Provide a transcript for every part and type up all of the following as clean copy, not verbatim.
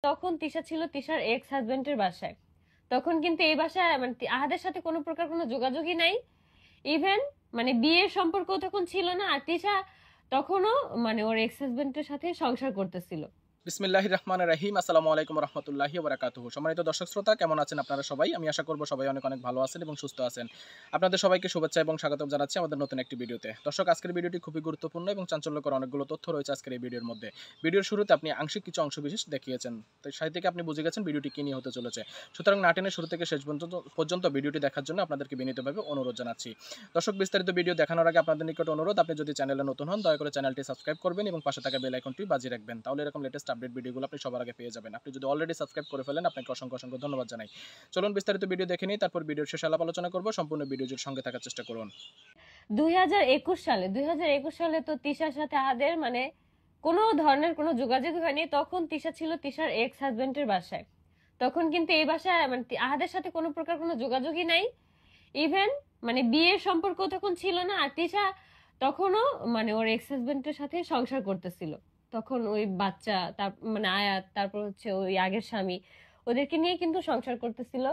তখন তিশা ছিল তিশার এক্স হাজবেন্ডের বাসায়। তখন কিন্তু এই বাসায় মানে আহাদের সাথে কোনো প্রকার কোনো যোগাযোগই নাই। ইভেন মানে বিয়ের সম্পর্ক তখন ছিল না। আর তিশা তখনও মানে ওর এক্স হাজবেন্ডের সাথে সংসার করতেছিল। বিসমিল্লাহির রহমানির রহিম। আসসালামু আলাইকুম রহমতুল্লাহি বারাকাতুহু। সম্মানিত দর্শক শ্রোতা, কেমন আছেন আপনারা সবাই? আমি আশা করব সবাই অনেক অনেক ভালো আছেন এবং সুস্থ আছেন। আপনাদের সবাইকে শুভেচ্ছা এবং স্বাগতম জানাচ্ছি আমাদের নতুন একটি ভিডিওতে। দর্শক, আজকের ভিডিওটি খুবই গুরুত্বপূর্ণ এবং চাঞ্চল্যকর অনেকগুলো তথ্য রয়েছে আজকের এই ভিডিওর মধ্যে। ভিডিওর শুরুতে আপনি আংশিক কিছু অংশবিশেষ দেখিয়েছেন, তাই সাথে থেকে আপনি বুঝে গেছেন ভিডিওটি কী নিয়ে হতে চলেছে। সুতরাং না টেনে শুরু থেকে শেষ পর্যন্ত ভিডিওটি দেখার জন্য আপনাদেরকে বিনীতভাবে অনুরোধ জানাচ্ছি। দর্শক, বিস্তারিত ভিডিও দেখানোর আগে আপনাদের নিকট অনুরোধ, আপনি যদি চ্যানেলে নতুন হন দয়া করে চ্যানেলটি সাবস্ক্রাইব করবেন এবং পাশে থাকা বেল আইকনটি বাজিয়ে রাখবেন। তাহলে এরকম লেটেস্ট আপডেট ভিডিওগুলো আপনি সবার আগে পেয়ে যাবেন। আপনি যদি অলরেডি সাবস্ক্রাইব করে ফেলেন, আপনাকে অসংখ্য অসংখ্য ধন্যবাদ জানাই। চলুন বিস্তারিত ভিডিও দেখে নিই, তারপর ভিডিওর শেষে আলাপ আলোচনা করব। সম্পূর্ণ ভিডিওর সঙ্গে থাকার চেষ্টা করুন। 2021 সালে তো তিশার সাথে আহাদের মানে কোনো ধরনের কোনো যোগাযোগ হয়নি। তখন তিশা ছিল তিশার এক্স হাজবেন্ডের বাসায়। তখন কিন্তু এই বাসায় মানে আহাদের সাথে কোনো প্রকার কোনো যোগাযোগই নাই। ইভেন মানে বিয়ের সম্পর্ক তখন ছিল না। আর তিশা তখনও মানে ওর এক্স হাজবেন্ডের সাথে সংসার করতেছিল। তখন ওই বাচ্চা, তার মানে আয়াত, তারপর হচ্ছে ওই আগের স্বামী, ওদেরকে নিয়ে কিন্তু সংসার করতেছিল।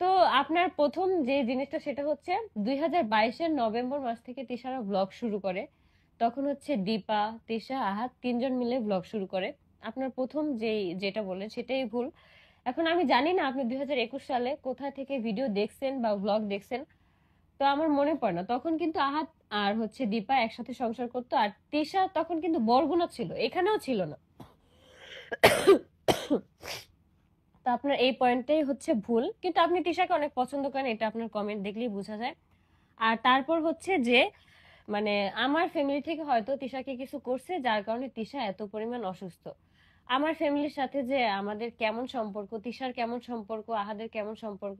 তো আপনার প্রথম যে জিনিসটা সেটা হচ্ছে 2022-এর নভেম্বর মাস থেকে তিশারা ব্লগ শুরু করে। তখন হচ্ছে দীপা, তিশা, আহাদ তিনজন মিলে ব্লগ শুরু করে। আপনার প্রথম যেটা বললেন সেটাই ভুল। এখন আমি জানি না আপনি 2021 সালে কোথা থেকে ভিডিও দেখছেন বা ব্লগ দেখছেন। তো আমার মনে পড়ে না। তখন কিন্তু আহাদ আর হচ্ছে দীপা একসাথে সংসার করতো। আর তিশা তখন কিন্তু বরগুনা ছিল, এখানেও ছিল না। তো আপনার এই পয়েন্টটাই হচ্ছে ভুল। কিন্তু আপনি তিশাকে অনেক পছন্দ করেন, এটা আপনার কমেন্ট দেখলেই বোঝা যায়। আর তারপর হচ্ছে যে মানে আমার ফ্যামিলি থেকে হয়তো তিশাকে কিছু করছে যার কারণে তিশা এত পরিমাণ অসুস্থ। আমার ফ্যামিলির সাথে যে আমাদের কেমন সম্পর্ক, তিশার কেমন সম্পর্ক, আহাদের কেমন সম্পর্ক,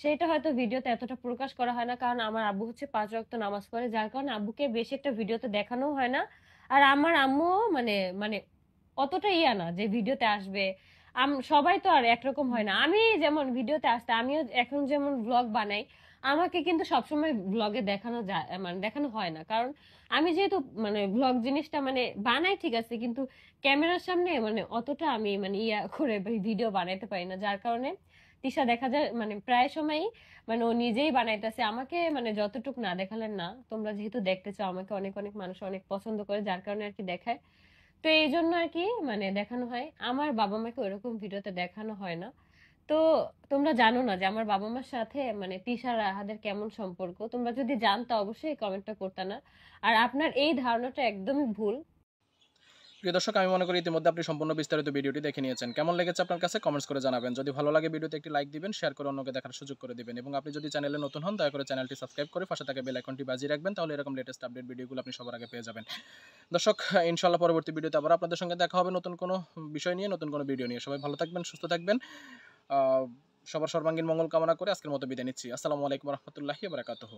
সেটা হয়তো ভিডিওতে এতটা প্রকাশ করা হয় না। কারণ আমার আব্বু হচ্ছে 5 ওয়াক্ত নামাজ পড়ে, যার কারণে আব্বুকে বেশি একটা ভিডিওতে দেখানো হয় না। আর আমার আম্মু মানে মানে অতটা ইয়া না যে ভিডিওতে আসবে। সবাই তো আর একরকম হয় না। আমি যেমন ভিডিওতে আসতে, আমিও এখন যেমন ব্লগ বানাই, আমাকে কিন্তু সবসময় ব্লগে দেখানো যায় মানে দেখানো হয় না। কারণ আমি যেহেতু মানে ব্লগ জিনিসটা মানে বানাই ঠিক আছে, কিন্তু ক্যামেরার সামনে মানে অতটা আমি মানে ইয়া করে ভিডিও বানাইতে পারি না। যার কারণে তিশা দেখা যায় মানে প্রায় সময়ই মানে ও নিজেই বানাইতেছে, আমাকে মানে যতটুকু না দেখালেন না। তোমরা যেহেতু দেখতে চাও, আমাকে অনেক অনেক মানুষ অনেক পছন্দ করে, যার কারণে আর কি দেখায়। তো এই জন্য আর কি মানে দেখানো হয়। আমার বাবা মাকে ওরকম ভিডিওতে দেখানো হয় না। তো তোমরা জানো না যে আমার বাবা মার সাথে মানে তিশার আহাদের কেমন সম্পর্ক। তোমরা যদি জানতো অবশ্যই কমেন্টটা করতে না। আর আপনার এই ধারণাটা একদমই ভুল। প্রিয় দর্শক, আমি মনে করি ইতিমধ্যে আপনি সম্পূর্ণ বিস্তারিত ভিডিওটি দেখে নিয়েছেন। কেমন লেগেছে আপনার কাছে কমেন্টস করে জানাবেন। যদি ভালো লাগে ভিডিওতে একটি লাইক দিবেন, শেয়ার করে অন্যকে দেখার সুযোগ করে দিবেন এবং আপনি যদি চ্যানেলে নতুন হন দয়া করে চ্যানেলটি সাবস্ক্রাইব করে পাশে থাকা বেল আইকনটি বাজিয়ে রাখবেন। তাহলে এরকম লেটেস্ট আপডেট ভিডিওগুলো আপনি সবার আগে পেয়ে যাবেন। দর্শক, ইনশাআল্লাহ পরবর্তী ভিডিওতে আবার আপনাদের সঙ্গে দেখা হবে নতুন কোনো বিষয় নিয়ে, নতুন কোনো ভিডিও নিয়ে। সবাই ভালো থাকবেন, সুস্থ থাকবেন। সবার সর্বাঙ্গীন মঙ্গল কামনা করে আজকের মতো বিদায় নিচ্ছি। আসসালামু আলাইকুম রহমতুল্লাহি বারাকাতুহু।